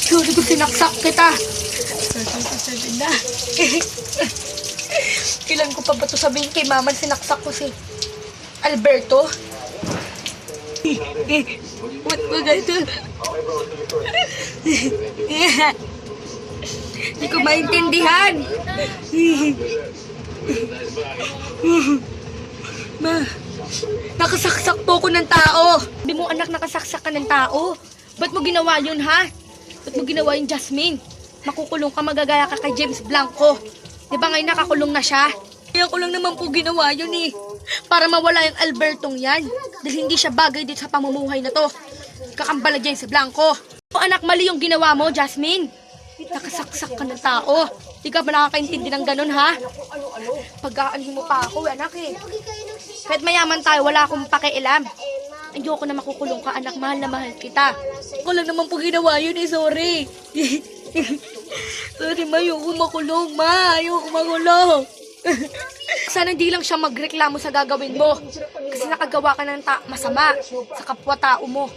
Sorry ko sinaksak kita. Sorry na. Kailan ko pa ba ito sabihin kay mama sinaksak ko si Alberto? Ba't ba ganito? Hindi ko maintindihan. Ma, nakasaksak po ko ng tao. Hindi mo anak nakasaksak ka ng tao. Ba't mo ginawa yun, ha? Ba't mo ginawa yun, Jasmine? Makukulong ka, magagaya ka kay James Blanco. Di ba ngayon nakakulong na siya? Kaya ko lang naman po ginawa yun eh. Para mawala yung Albertong yan. Dahil hindi siya bagay dito sa pamumuhay na to. Kakambala James Blanco. O anak, mali yung ginawa mo, Jasmine. Nakasaksak ka ng tao. Di ka ba nakakaintindi ng ganun, ha? Pag-aanhin mo pa ako, anak eh. Kahit mayaman tayo, wala akong pakialam. Ayoko na makukulong ka, anak. Mahal na mahal kita. Ako lang naman po ginawa yun eh, sorry. Sorry, ma. Ayoko makulong, ma. Ayoko makulong. Sana hindi lang siya magreklamo sa gagawin mo. Kasi nakagawa ka ng masama sa kapwa-tao mo.